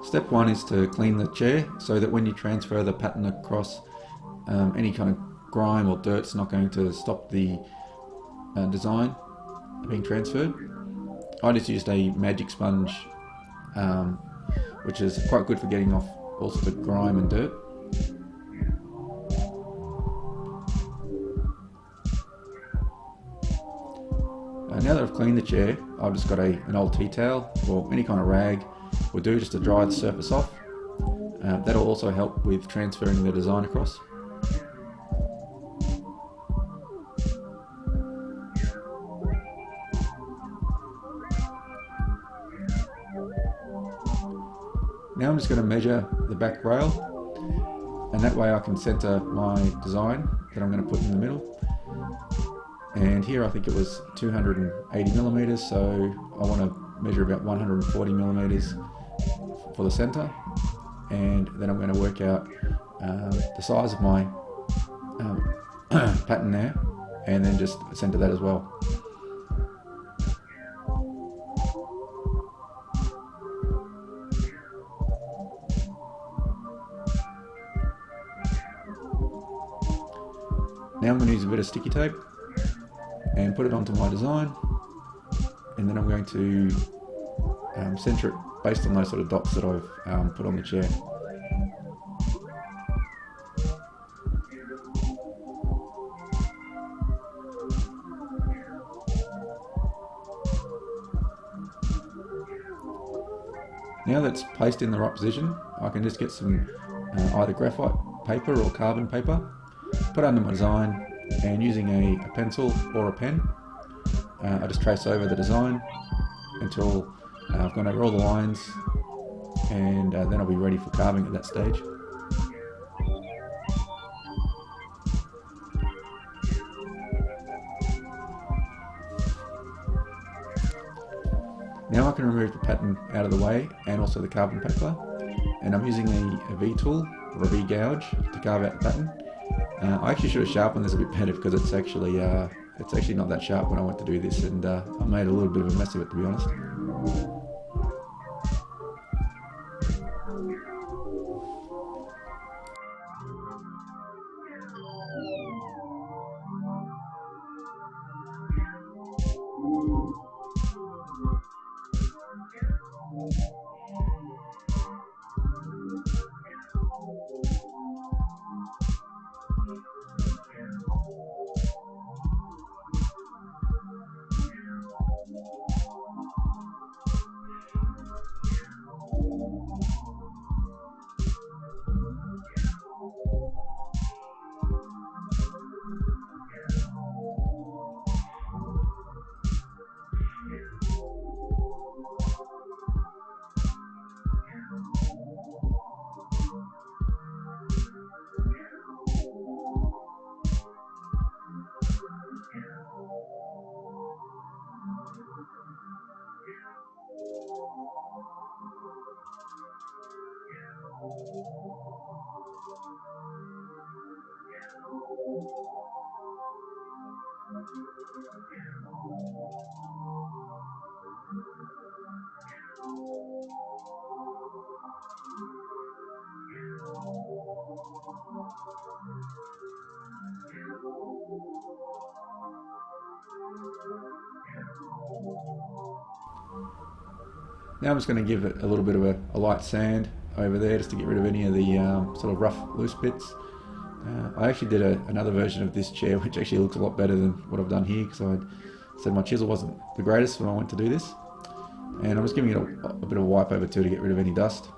Step one is to clean the chair so that when you transfer the pattern across, any kind of grime or dirt's not going to stop the design being transferred. I just used a magic sponge, which is quite good for getting off all sorts of grime and dirt. Now that I've cleaned the chair, I've just got an old tea towel or any kind of rag will do just to dry the surface off. That'll also help with transferring the design across. Now I'm just going to measure the back rail, and that way I can center my design that I'm going to put in the middle. And here I think it was 280 millimeters, so I want to measure about 140 millimeters for the center, and then I'm going to work out the size of my pattern there, and then just center that as well. Now I'm going to use a bit of sticky tape and put it onto my design, and then I'm going to center it based on those sort of dots that I've put on the chair. Now that's placed in the right position, I can just get some either graphite paper or carbon paper, put under my design, and using a pencil or a pen, I just trace over the design until I've gone over all the lines, and then I'll be ready for carving at that stage. Now I can remove the pattern out of the way and also the carbon paper, and I'm using a V tool or a V Gouge to carve out the pattern. I actually should have sharpened this a bit better because it's actually not that sharp when I went to do this, and I made a little bit of a mess of it, to be honest. Now I'm just going to give it a little bit of a light sand over there just to get rid of any of the sort of rough loose bits. I actually did another version of this chair which actually looks a lot better than what I've done here, because I said my chisel wasn't the greatest when I went to do this, and I'm just giving it a bit of a wipe over too to get rid of any dust.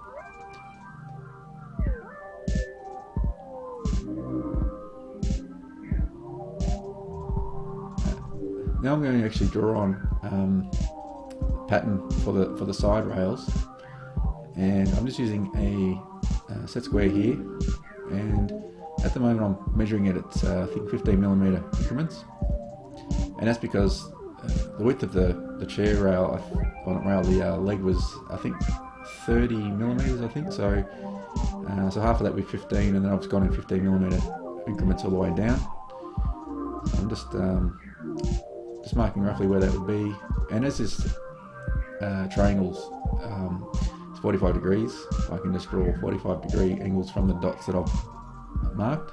Now I'm going to actually draw on pattern for the side rails, and I'm just using a set square here, and at the moment I'm measuring it at I think 15mm increments, and that's because the width of the chair rail, the leg was I think 30mm, I think, so half of that with 15, and then I've gone in 15mm increments all the way down. I'm just marking roughly where that would be, and as this triangle's 45 degrees, I can just draw 45-degree angles from the dots that I've marked.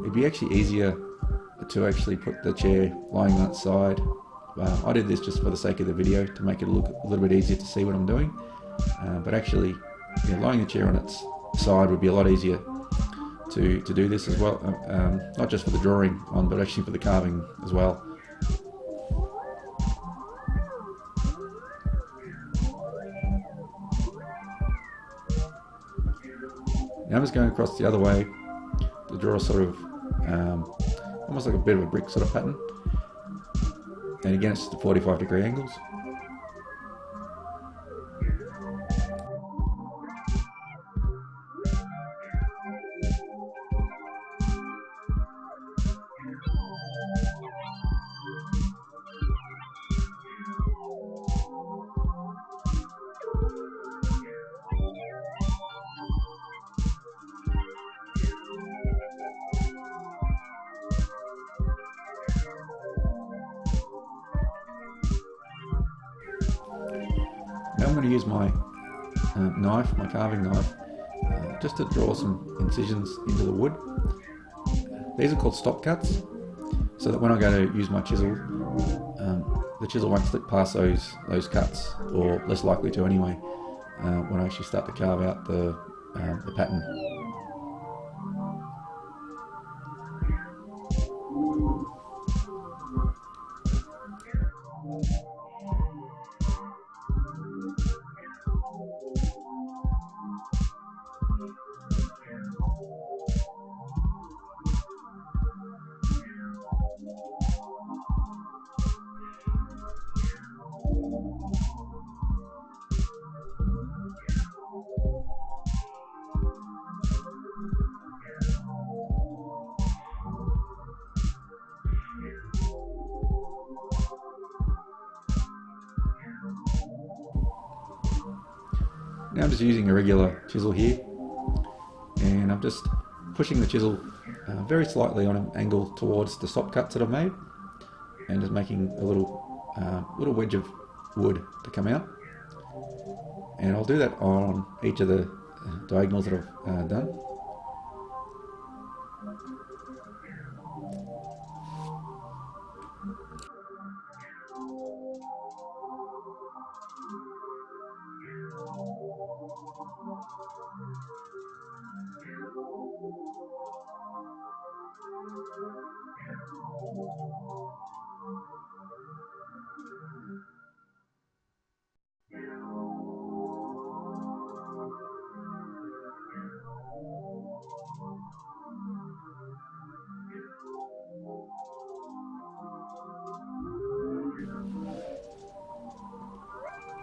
It'd be actually easier to actually put the chair lying on its side. I did this just for the sake of the video to make it look a little bit easier to see what I'm doing, but actually lying the chair on its side would be a lot easier to do this as well, not just for the drawing on, but actually for the carving as well. Now I'm just going across the other way to draw sort of almost like a bit of a brick sort of pattern, and again it's just the 45-degree angles. Now I'm going to use my knife, my carving knife, just to draw some incisions into the wood. These are called stop cuts, so that when I go to use my chisel, the chisel won't slip past those cuts, or less likely to anyway, when I actually start to carve out the pattern. Now I'm just using a regular chisel here, and I'm just pushing the chisel very slightly on an angle towards the stop cuts that I've made, and just making a little wedge of wood to come out. And I'll do that on each of the diagonals that I've done.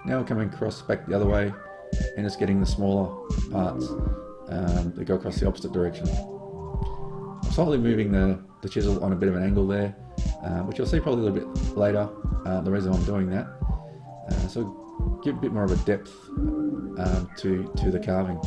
Now we're coming across back the other way and just getting the smaller parts that go across the opposite direction. I'm slightly moving the chisel on a bit of an angle there, which you'll see probably a little bit later, the reason I'm doing that. So give a bit more of a depth to the carving.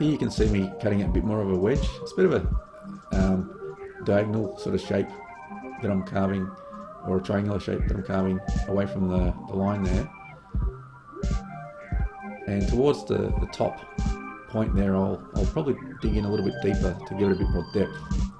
Here you can see me cutting it a bit more of a wedge. It's a bit of a diagonal sort of shape that I'm carving, or a triangular shape that I'm carving away from the line there. And towards the top point there, I'll probably dig in a little bit deeper to give it a bit more depth.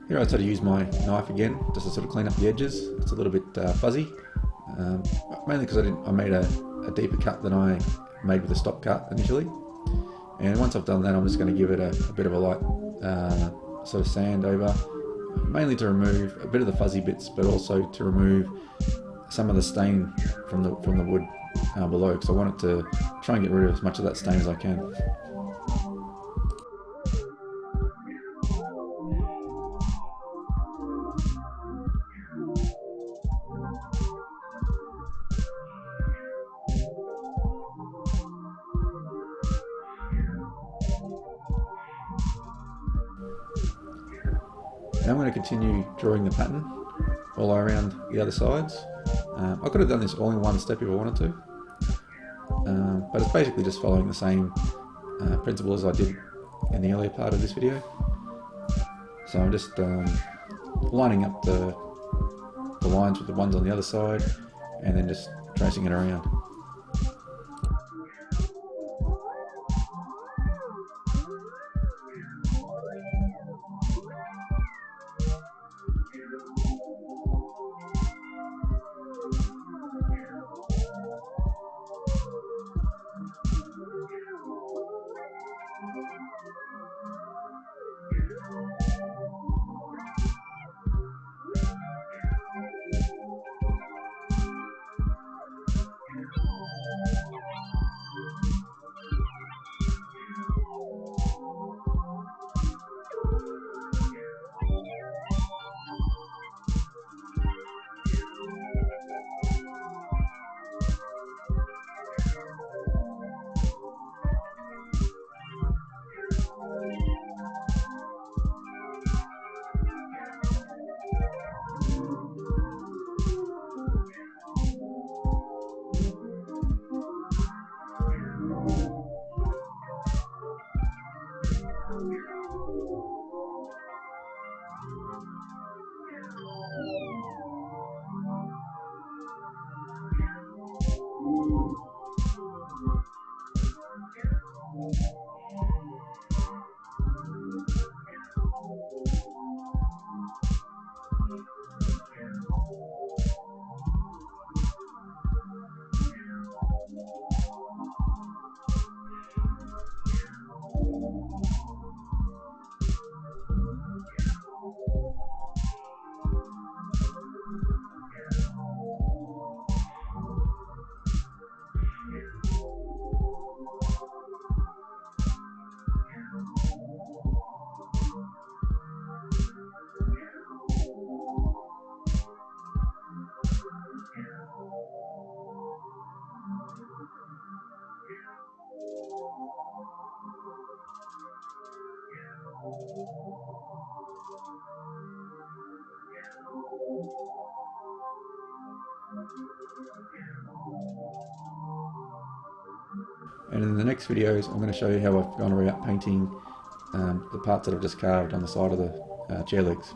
Here I try to use my knife again, just to sort of clean up the edges. It's a little bit fuzzy, mainly because I made a deeper cut than I made with a stop cut initially. And once I've done that, I'm just going to give it a bit of a light sort of sand over, mainly to remove a bit of the fuzzy bits, but also to remove some of the stain from the wood below, because I want it to try and get rid of as much of that stain as I can. Now I'm going to continue drawing the pattern all around the other sides. I could have done this all in one step if I wanted to, but it's basically just following the same principle as I did in the earlier part of this video. So I'm just lining up the lines with the ones on the other side, and then just tracing it around. And in the next videos, I'm going to show you how I've gone about painting the parts that I've just carved on the side of the chair legs.